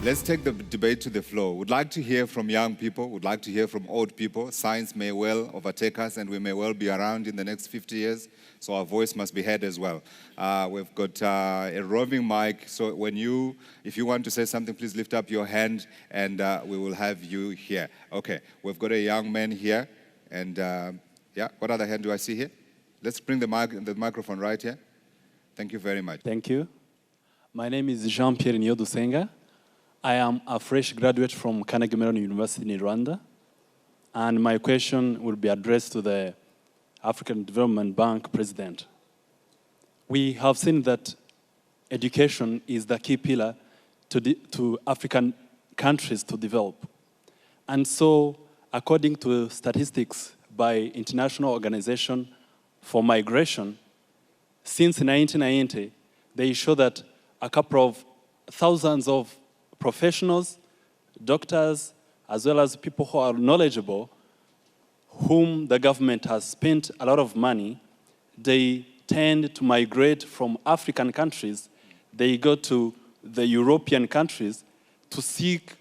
Let's take the debate to the floor. We'd like to hear from young people. We'd like to hear from old people. Science may well overtake us, and we may well be around in the next 50 years, so our voice must be heard as well. We've got a roving mic, so if you want to say something, please lift up your hand, and we will have you here. Okay, we've got a young man here, and yeah, what other hand do I see here? Let's bring the microphone right here. Thank you very much. Thank you. My name is Jean-Pierre Dussangha. I am a fresh graduate from Kagame University in Rwanda, and my question will be addressed to the African Development Bank president. We have seen that education is the key pillar to African countries to develop. And so, according to statistics by International Organization for Migration, since 1990, they show that a couple of thousands of professionals, doctors, as well as people who are knowledgeable, whom the government has spent a lot of money, they tend to migrate from African countries. They go to the European countries to seek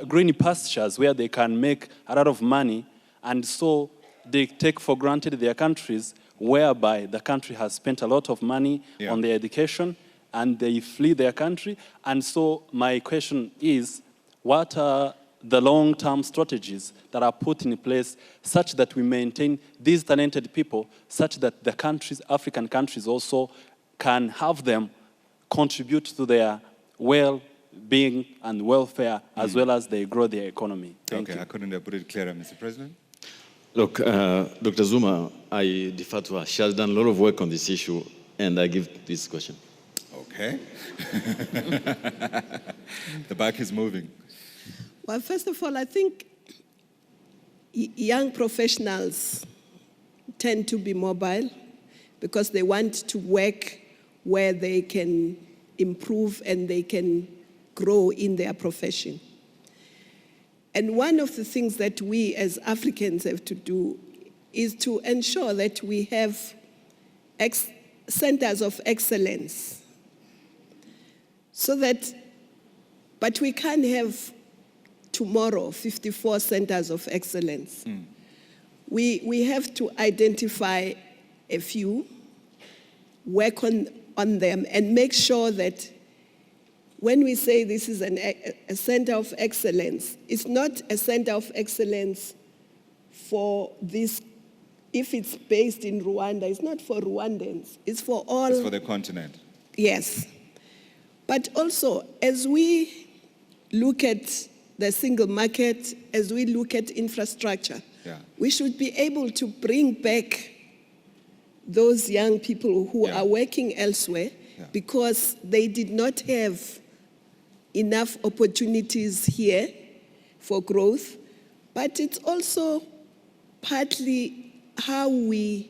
green pastures where they can make a lot of money, and so they take for granted their countries, whereby the country has spent a lot of money on their education, and they flee their country. And so my question is, what are the long-term strategies that are put in place such that we maintain these talented people, such that the countries, African countries also can have them contribute to their well-being and welfare as well as they grow their economy? Thank you. I couldn't have put it clearer, Mr. President. Look, Dr. Zuma, I defer to her. She has done a lot of work on this issue, and I give this question. Okay. The back is moving. Well, first of all, I think young professionals tend to be mobile because they want to work where they can improve and they can grow in their profession. And one of the things that we as Africans have to do is to ensure that we have centers of excellence. So that, but we can't have tomorrow 54 centers of excellence. We have to identify a few, work on them, and make sure that when we say this is a center of excellence, it's not a center of excellence for this. If it's based in Rwanda, it's not for Rwandans, it's for all. It's for the continent. Yes. But also, as we look at the single market, as we look at infrastructure, we should be able to bring back those young people who are working elsewhere because they did not have enough opportunities here for growth. But it's also partly how we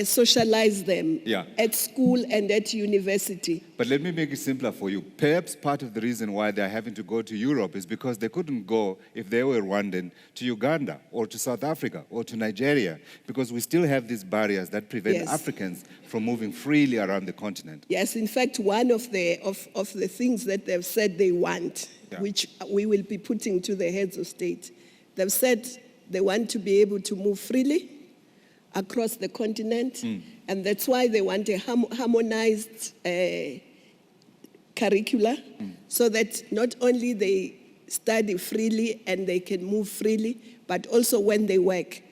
socialize them at school and at university. But let me make it simpler for you. Perhaps part of the reason why they're having to go to Europe is because they couldn't go, if they were Rwandan, to Uganda or to South Africa or to Nigeria, because we still have these barriers that prevent Africans from moving freely around the continent. Yes, in fact, one of the things that they've said they want, which we will be putting to the heads of state, they've said they want to be able to move freely across the continent, and that's why they want a harmonized curricula, so that not only they study freely and they can move freely, but also when they work.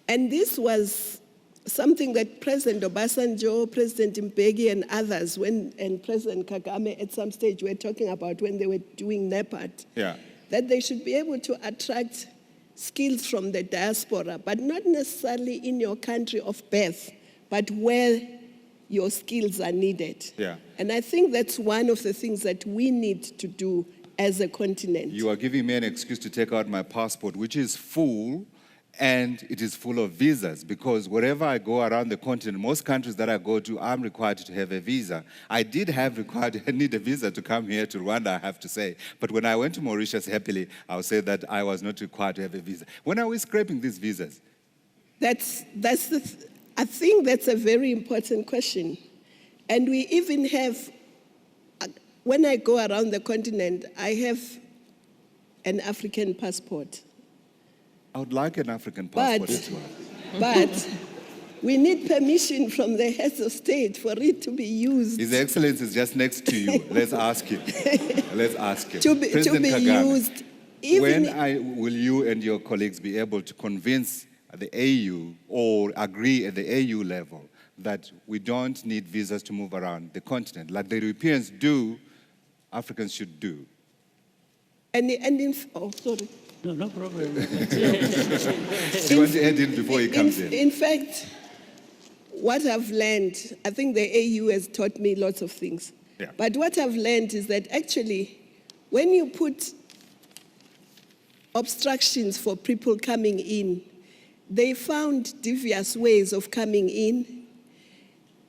And this was something that President Obasanjo, President Mbeki, and others, and President Kagame at some stage were talking about when they were doing NEPAD, that they should be able to attract skills from the diaspora, but not necessarily in your country of birth, but where your skills are needed. And I think that's one of the things that we need to do as a continent. You are giving me an excuse to take out my passport, which is full, and it is full of visas, because wherever I go around the continent, most countries that I go to, I'm required to have a visa. I need a visa to come here to Rwanda, I have to say. But when I went to Mauritius, happily, I'll say that I was not required to have a visa. When are we scraping these visas? I think that's a very important question. And we even have when I go around the continent, I have an African passport. I would like an African passport But- as well. But we need permission from the heads of state for it to be used. His Excellency is just next to you. Let's ask him. Let's ask him. To be Kagame, used. Even will you and your colleagues be able to convince the AU or agree at the AU level that we don't need visas to move around the continent? Like the Europeans do, Africans should do. sorry. No problem. Do you want to add in before he comes in? In fact, what I've learned, I think the AU has taught me lots of things. Yeah. But what I've learned is that actually, when you put obstructions for people coming in, they found devious ways of coming in,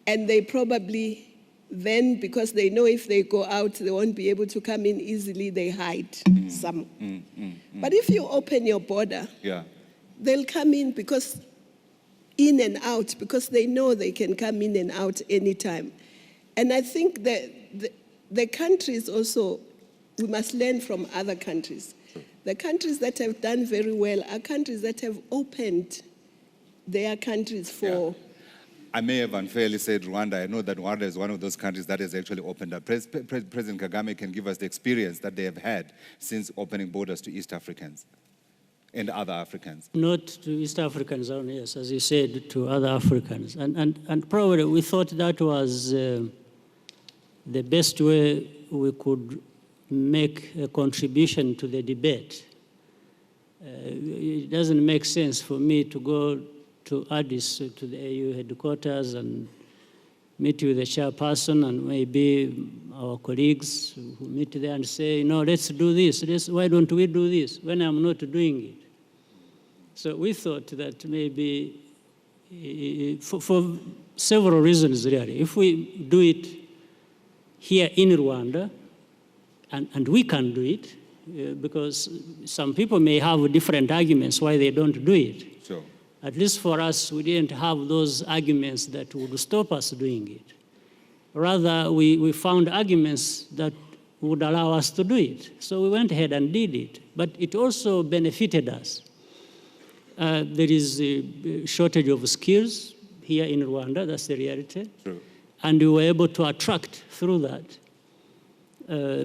and they probably then, because they know if they go out, they won't be able to come in easily, they hide some. But if you open your border, Yeah. they'll come in because in and out, because they know they can come in and out anytime. And I think that the countries also, we must learn from other countries. The countries that have done very well are countries that have opened their countries for... I may have unfairly said Rwanda. I know that Rwanda is one of those countries that has actually opened up. President Kagame can give us the experience that they have had since opening borders to East Africans and other Africans. Not to East Africans only, yes, as you said, to other Africans. And probably we thought that was the best way we could make a contribution to the debate. It doesn't make sense for me to go to Addis, to the AU headquarters, and meet with the chairperson and maybe our colleagues who meet there and say, no, let's do this. Why don't we do this when I'm not doing it? So we thought that maybe, for several reasons really, if we do it here in Rwanda, and we can do it, because some people may have different arguments why they don't do it. Sure. At least for us, we didn't have those arguments that would stop us doing it. Rather, we found arguments that would allow us to do it. So we went ahead and did it. But it also benefited us. There is a shortage of skills here in Rwanda, that's the reality. True. And we were able to attract, through that,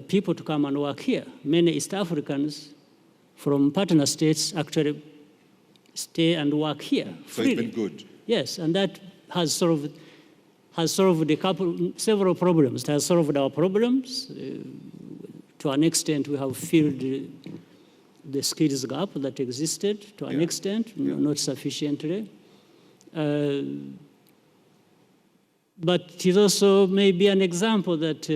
people to come and work here. Many East Africans from partner states actually stay and work here freely. So it's been good. Yes, and that has solved several problems. It has solved our problems. To an extent, we have filled the skills gap that existed, to an extent, not sufficiently. But it is also maybe an example that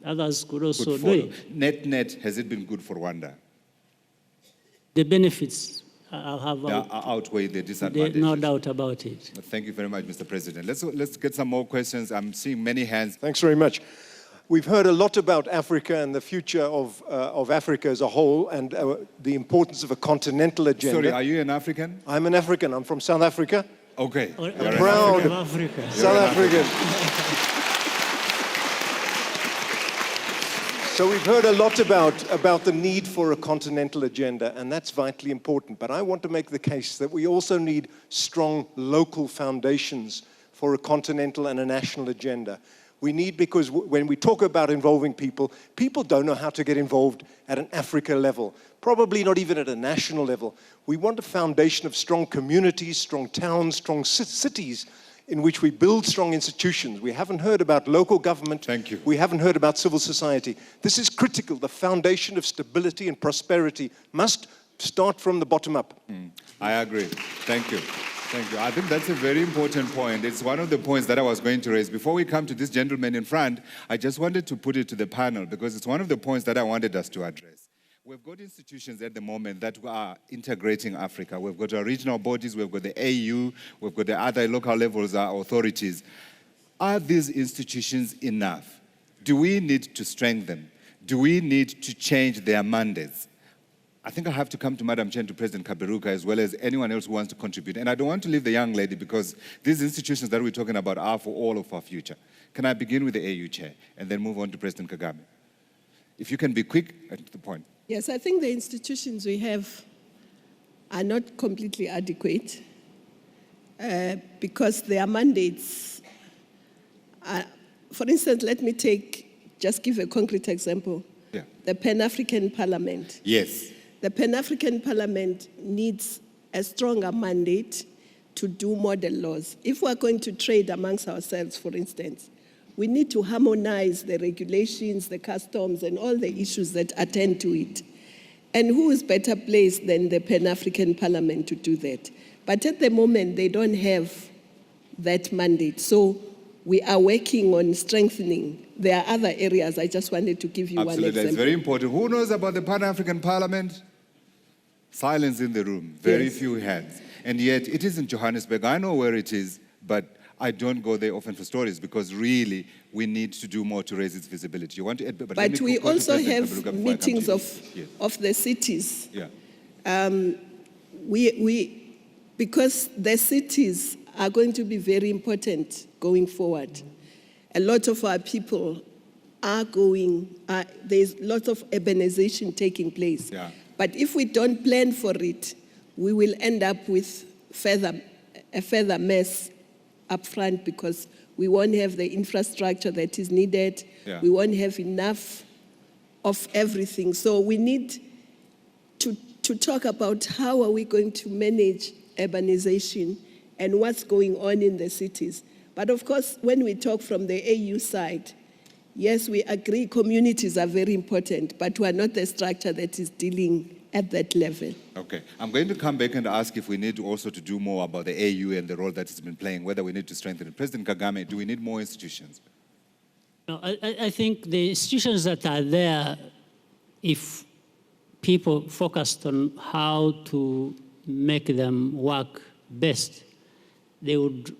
others could also do it. Net, has it been good for Rwanda? The benefits outweigh the disadvantages. no doubt about it. Thank you very much, Mr. President. Let's get some more questions. I'm seeing many hands. Thanks very much. We've heard a lot about Africa and the future of Africa as a whole, and the importance of a continental agenda. Sorry, are you an African? I'm an African. I'm from South Africa. Okay. Proud of Africa. South African. So we've heard a lot about the need for a continental agenda, and that's vitally important. But I want to make the case that we also need strong local foundations for a continental and a national agenda. We need, because when we talk about involving people, people don't know how to get involved at an Africa level, probably not even at a national level. We want a foundation of strong communities, strong towns, strong cities, in which we build strong institutions. We haven't heard about local government. Thank you. We haven't heard about civil society. This is critical. The foundation of stability and prosperity must start from the bottom up. I agree. Thank you. Thank you. I think that's a very important point. It's one of the points that I was going to raise. Before we come to this gentleman in front, I just wanted to put it to the panel because it's one of the points that I wanted us to address. We've got institutions at the moment that are integrating Africa. We've got our regional bodies, we've got the AU, we've got the other local levels, our authorities. Are these institutions enough? Do we need to strengthen them? Do we need to change their mandates? I think I have to come to Madam Chair and to President Kaberuka as well as anyone else who wants to contribute. And I don't want to leave the young lady because these institutions that we're talking about are for all of our future. Can I begin with the AU Chair and then move on to President Kagame? If you can be quick and to the point. Yes, I think the institutions we have are not completely adequate because their mandates are, for instance, let me just give a concrete example. Yeah. The Pan-African Parliament. Yes. The Pan-African Parliament needs a stronger mandate to do model laws. If we're going to trade amongst ourselves, for instance, we need to harmonize the regulations, the customs, and all the issues that attend to it. And who is better placed than the Pan-African Parliament to do that? But at the moment, they don't have that mandate. So we are working on strengthening. There are other areas. I just wanted to give you one example. Absolutely, it's very important. Who knows about the Pan-African Parliament? Silence in the room, very few hands. And yet, it is in Johannesburg. I know where it is, but I don't go there often for stories because really, we need to do more to raise its visibility. You want to add, but we also have meetings of the cities. Yeah. Because the cities are going to be very important going forward. A lot of our people are there's lots of urbanization taking place. Yeah. But if we don't plan for it, we will end up with a further mess up front because we won't have the infrastructure that is needed. Yeah. We won't have enough of everything. So we need to talk about how are we going to manage urbanization and what's going on in the cities. But of course, when we talk from the AU side, yes, we agree communities are very important, but we are not the structure that is dealing at that level. Okay, I'm going to come back and ask if we need also to do more about the AU and the role that it's been playing, whether we need to strengthen it. President Kagame, do we need more institutions? No, I think the institutions that are there, if people focused on how to make them work best, they would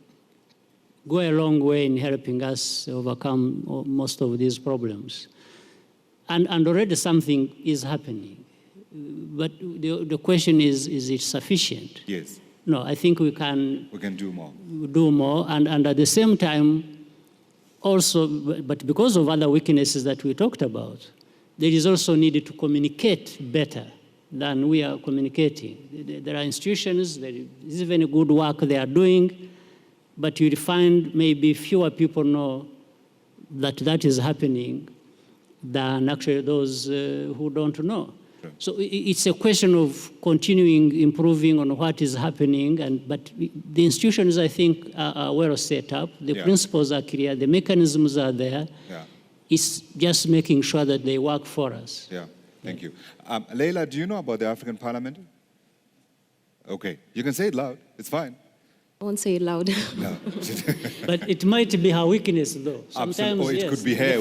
go a long way in helping us overcome most of these problems. And already something is happening. But the question is it sufficient? Yes. No, I think we can do more. Do more, and at the same time, also, but because of other weaknesses that we talked about, there is also needed to communicate better than we are communicating. There are institutions, there is even good work they are doing, but you'll find maybe fewer people know that that is happening than actually those who don't know. Sure. So it's a question of continuing improving on what is happening, but the institutions, I think, are well set up. The principles are clear, the mechanisms are there. Yeah. It's just making sure that they work for us. Yeah, thank you. Leyla, do you know about the African Parliament? Okay, you can say it loud, it's fine. I won't say it loud. No. But it might be her weakness, though. Sometimes, or it could be her.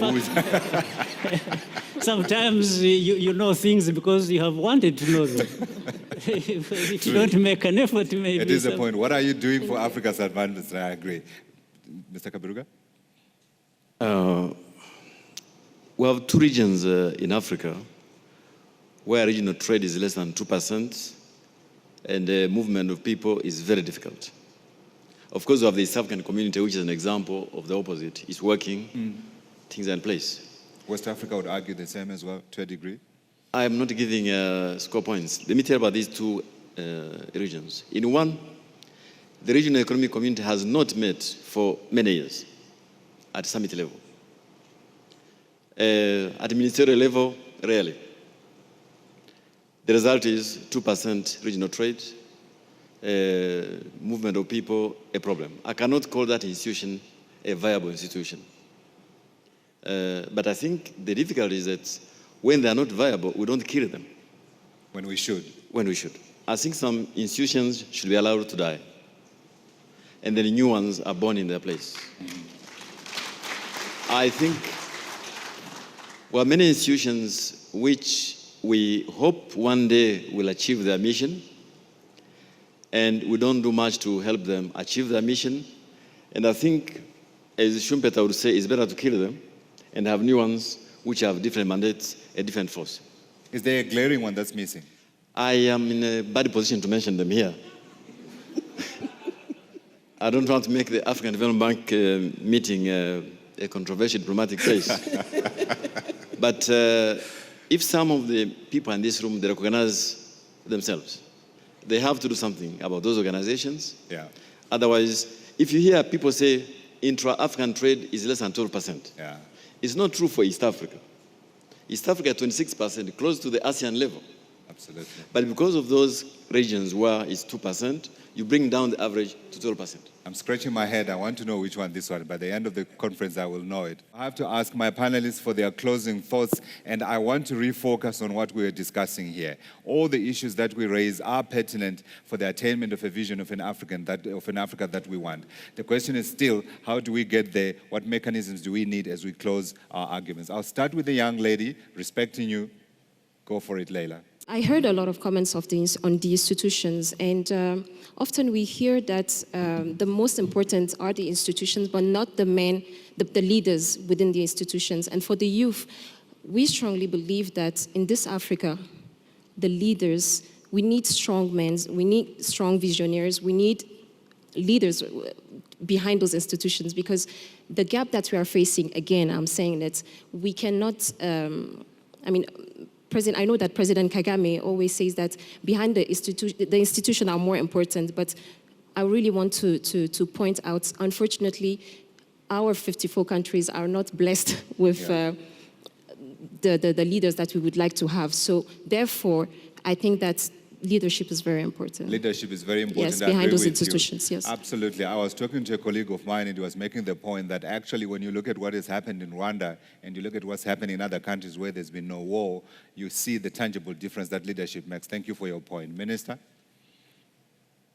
Sometimes you know things because you have wanted to know them. If you don't make an effort, maybe. It is a point. What are you doing for Africa's advantage? I agree. Mr. Kaberuka? We have two regions in Africa where regional trade is less than 2%, and the movement of people is very difficult. Of course, we have the East African community, which is an example of the opposite. It's working, things are in place. West Africa would argue the same as well, to a degree? I am not giving score points. Let me tell you about these two regions. In one, the regional economic community has not met for many years at summit level. At ministerial level, rarely. The result is 2% regional trade, movement of people, a problem. I cannot call that institution a viable institution. But I think the difficulty is that when they are not viable, we don't kill them. When we should. When we should. I think some institutions should be allowed to die. And then new ones are born in their place. I think there are many institutions which we hope one day will achieve their mission, and we don't do much to help them achieve their mission. And I think, as Schumpeter would say, it's better to kill them and have new ones which have different mandates, a different force. Is there a glaring one that's missing? I am in a bad position to mention them here. I don't want to make the African Development Bank meeting a controversial diplomatic case. But if some of the people in this room, they recognize themselves, they have to do something about those organizations. Yeah. Otherwise, if you hear people say intra-African trade is less than 12%, Yeah. it's not true for East Africa. East Africa, 26%, close to the ASEAN level. Absolutely. But because of those regions where it's 2%, you bring down the average to 12%. I'm scratching my head. I want to know which one this one. By the end of the conference, I will know it. I have to ask my panelists for their closing thoughts, and I want to refocus on what we are discussing here. All the issues that we raise are pertinent for the attainment of a vision of an Africa that we want. The question is still, how do we get there? What mechanisms do we need as we close our arguments? I'll start with the young lady, respecting you. Go for it, Leyla. I heard a lot of comments on the institutions, and often we hear that the most important are the institutions, but not the leaders within the institutions. And for the youth, we strongly believe that in this Africa, the leaders, we need strong men, we need strong visionaries, we need leaders behind those institutions, because the gap that we are facing, again, I'm saying that we cannot, I know that President Kagame always says that behind the institution are more important, but I really want to point out, unfortunately, our 54 countries are not blessed with the leaders that we would like to have. So therefore, I think that leadership is very important. Leadership is very important. Yes, behind those institutions, yes. Absolutely. I was talking to a colleague of mine, and he was making the point that actually when you look at what has happened in Rwanda and you look at what's happening in other countries where there's been no war, you see the tangible difference that leadership makes. Thank you for your point. Minister?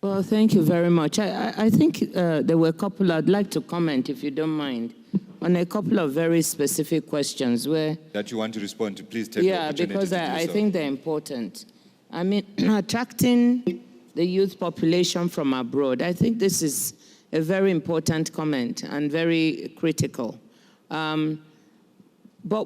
Well, thank you very much. I think there were a couple I'd like to comment, if you don't mind, on a couple of very specific questions where... That you want to respond to, please take the opportunity because to do I so. think they're important. I mean, attracting the youth population from abroad, I think this is a very important comment and very critical. But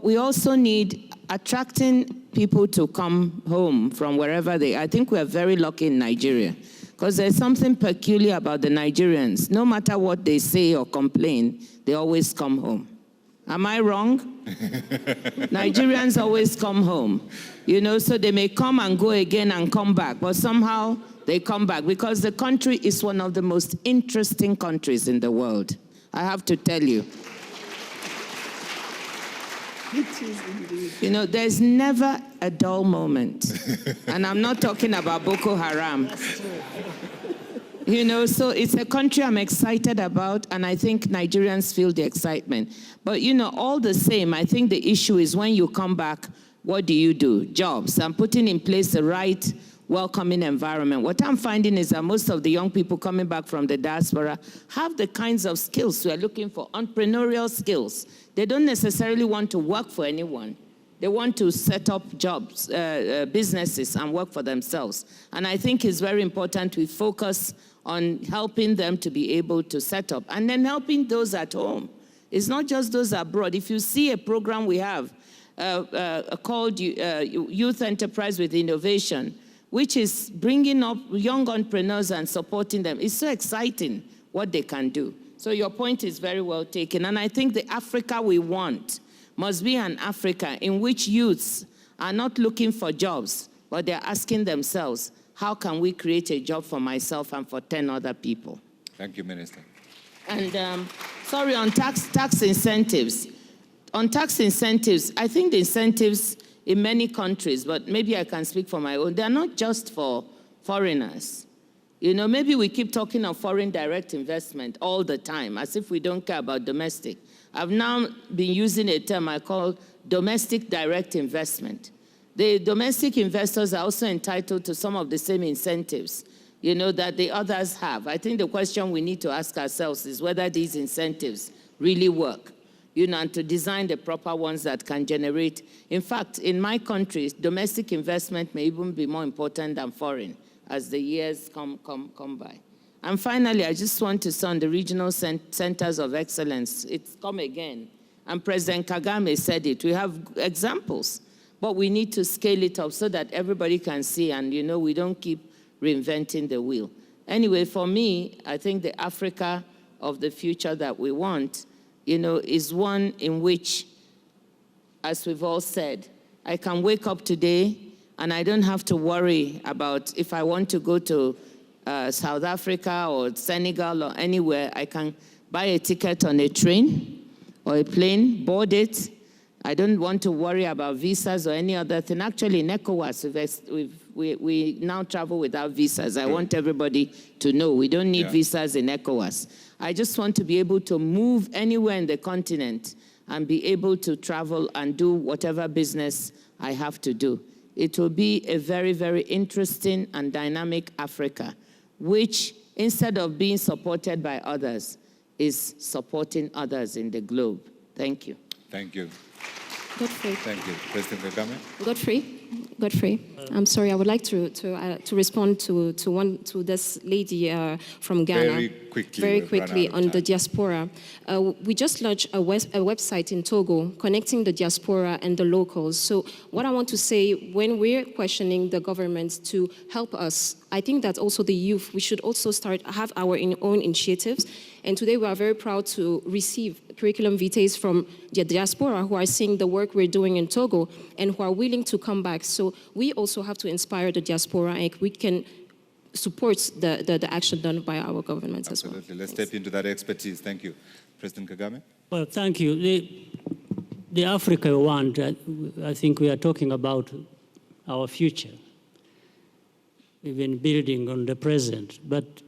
we also need attracting people to come home from wherever they are. I think we're very lucky in Nigeria, because there's something peculiar about the Nigerians. No matter what they say or complain, they always come home. Am I wrong? Nigerians always come home. You know, so they may come and go again and come back, but somehow they come back because the country is one of the most interesting countries in the world. I have to tell you. It is indeed. You know, there's never a dull moment. And I'm not talking about Boko Haram. You know, so it's a country I'm excited about, and I think Nigerians feel the excitement. But, you know, all the same, I think the issue is when you come back, what do? Jobs, and putting in place the right welcoming environment. What I'm finding is that most of the young people coming back from the diaspora have the kinds of skills we're looking for, entrepreneurial skills. They don't necessarily want to work for anyone. They want to set up jobs, businesses, and work for themselves. And I think it's very important we focus on helping them to be able to set up, and then helping those at home. It's not just those abroad. If you see a program we have called Youth Enterprise with Innovation, which is bringing up young entrepreneurs and supporting them, it's so exciting what they can do. So your point is very well taken. And I think the Africa we want must be an Africa in which youths are not looking for jobs, but they're asking themselves, how can we create a job for myself and for 10 other people? Thank you, Minister. And sorry, on tax incentives. On tax incentives, I think the incentives in many countries, but maybe I can speak for my own, they're not just for foreigners. You know, maybe we keep talking of foreign direct investment all the time, as if we don't care about domestic. I've now been using a term I call domestic direct investment. The domestic investors are also entitled to some of the same incentives, you know, that the others have. I think the question we need to ask ourselves is whether these incentives really work, you know, and to design the proper ones that can generate. In fact, in my country, domestic investment may even be more important than foreign as the years come by. And finally, I just want to say on the regional centers of excellence, it's come again. And President Kagame said it. We have examples. but we need to scale it up so that everybody can see and, we don't keep reinventing the wheel. Anyway, for me, I think the Africa of the future that we want, is one in which, as we've all said, I can wake up today and I don't have to worry about if I want to go to South Africa or Senegal or anywhere. I can buy a ticket on a train or a plane, board it. I don't want to worry about visas or any other thing. Actually, in ECOWAS, we now travel without visas. I want everybody to know we don't need visas in ECOWAS. I just want to be able to move anywhere in the continent and be able to travel and do whatever business I have to do. It will be a very, very interesting and dynamic Africa, which, instead of being supported by others, is supporting others in the globe. Thank you. Thank you. Godfrey. Thank you. President Kagame? Godfrey. I'm sorry, I would like to respond to this lady from Ghana. Very quickly on the diaspora. We just launched a website in Togo connecting the diaspora and the locals. So what I want to say, when we're questioning the government to help us, I think that also the youth, we should also have our own initiatives. And today we are very proud to receive curriculum vitae from the diaspora who are seeing the work we're doing in Togo and who are willing to come back. So we also have to inspire the diaspora, and we can support the action done by our governments as well. Absolutely. Let's step into that expertise. Thank you. President Kagame? Well, thank you. The Africa we want, I think we are talking about our future, even building on the present. But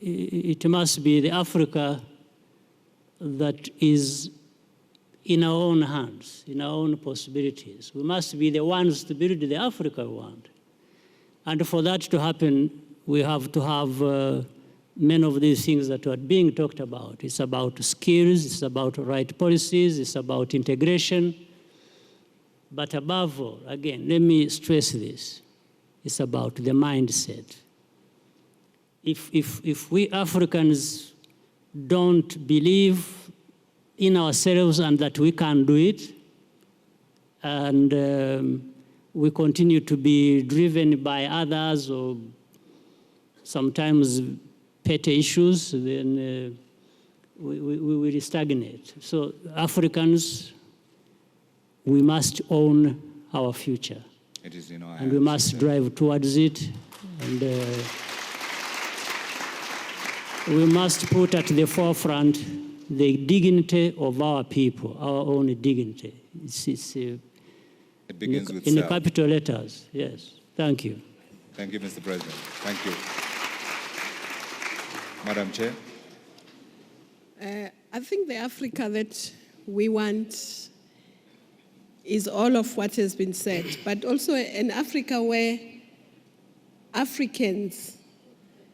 it must be the Africa that is in our own hands, in our own possibilities. We must be the ones to build the Africa we want. And for that to happen, we have to have many of these things that are being talked about. It's about skills, it's about right policies, it's about integration. But above all, again, let me stress this, it's about the mindset. If we Africans don't believe in ourselves and that we can do it, and we continue to be driven by others or sometimes petty issues, then we will stagnate. So Africans, we must own our future. It is, and we must drive towards it. And we must put at the forefront the dignity of our people, our own dignity. It begins with in self. the capital letters, yes. Thank you. Thank you, Mr. President. Thank you. Madam Chair? I think the Africa that we want is all of what has been said, but also an Africa where Africans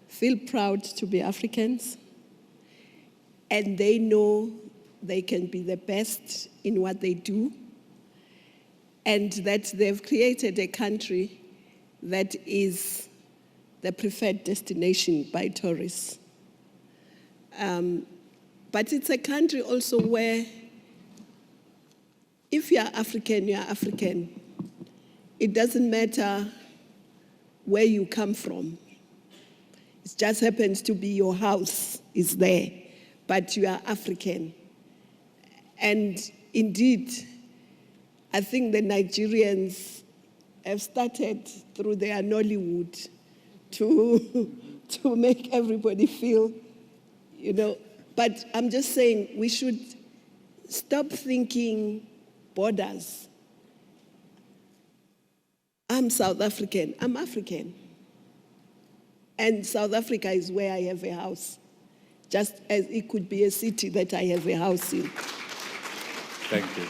feel proud to be Africans, and they know they can be the best in what they do, and that they've created a country that is the preferred destination by tourists. But it's a country also where if you're African, you're African. It doesn't matter where you come from. It just happens to be your house is there, but you are African. And indeed, I think the Nigerians have started through their Nollywood to make everybody feel, but I'm just saying we should stop thinking borders. I'm South African, I'm African. And South Africa is where I have a house, just as it could be a city that I have a house in. Thank you.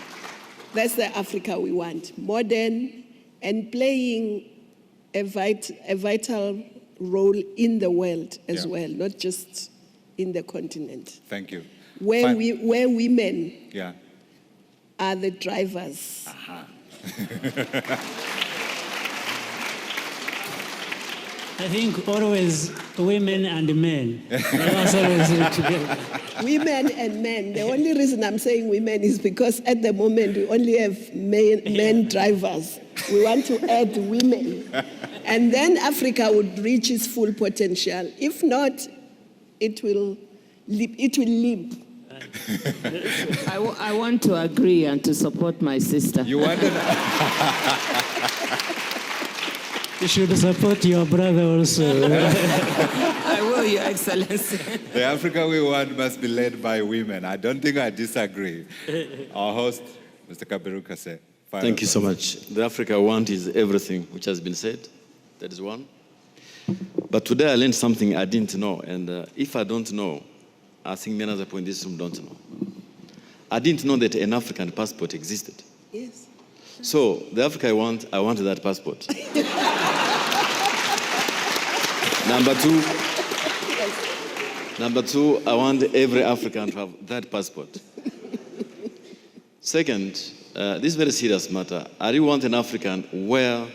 That's the Africa we want, modern and playing a vital role in the world as well, not just in the continent. Thank you. Where women are the drivers. I think always women and men. They must always live together. Women and men. The only reason I'm saying women is because at the moment we only have men drivers. We want to add women. And then Africa would reach its full potential. If not, it will limp. I want to agree and to support my sister. You want You should support your brother also. I will, Your Excellency. The Africa we want must be led by women. I don't think I disagree. Our host, Mr. Kaberuka, said. Thank you so much. The Africa I want is everything which has been said. That is one. But today I learned something I didn't know. And if I don't know, I think many other people in this room don't know. I didn't know that an African passport existed. Yes. So the Africa I want that passport. Number two, I want every African to have that passport. Second, this is a very serious matter. I really want an African where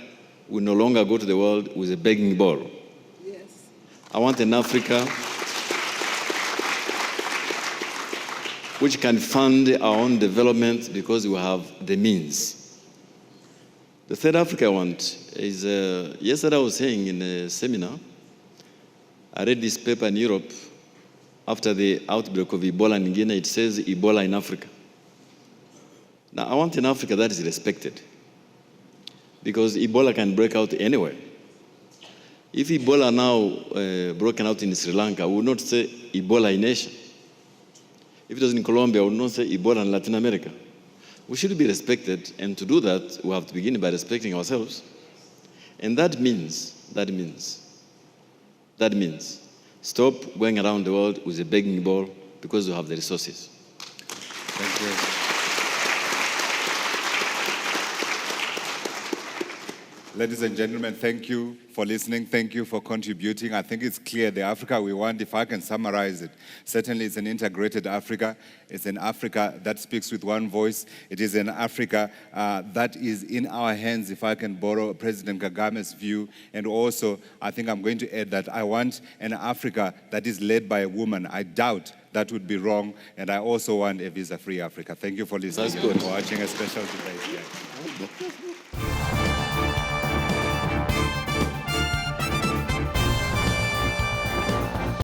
we no longer go to the world with a begging bowl. Yes. I want an Africa which can fund our own development because we have the means. The third Africa I want is, yesterday I was saying in a seminar, I read this paper in Europe after the outbreak of Ebola in Guinea. It says Ebola in Africa. Now, I want an Africa that is respected because Ebola can break out anywhere. If Ebola now broken out in Sri Lanka, we would not say Ebola in Asia. If it was in Colombia, we would not say Ebola in Latin America. We should be respected, and to do that, we have to begin by respecting ourselves. And that means stop going around the world with a begging bowl because we have the resources. Thank you. Ladies and gentlemen, thank you for listening. Thank you for contributing. I think it's clear the Africa we want, if I can summarize it, certainly it's an integrated Africa. It's an Africa that speaks with one voice. It is an Africa that is in our hands, if I can borrow President Kagame's view. And also, I think I'm going to add that I want an Africa that is led by a woman. I doubt that would be wrong. And I also want a visa-free Africa. Thank you for listening. That's good. And for watching a special debate here.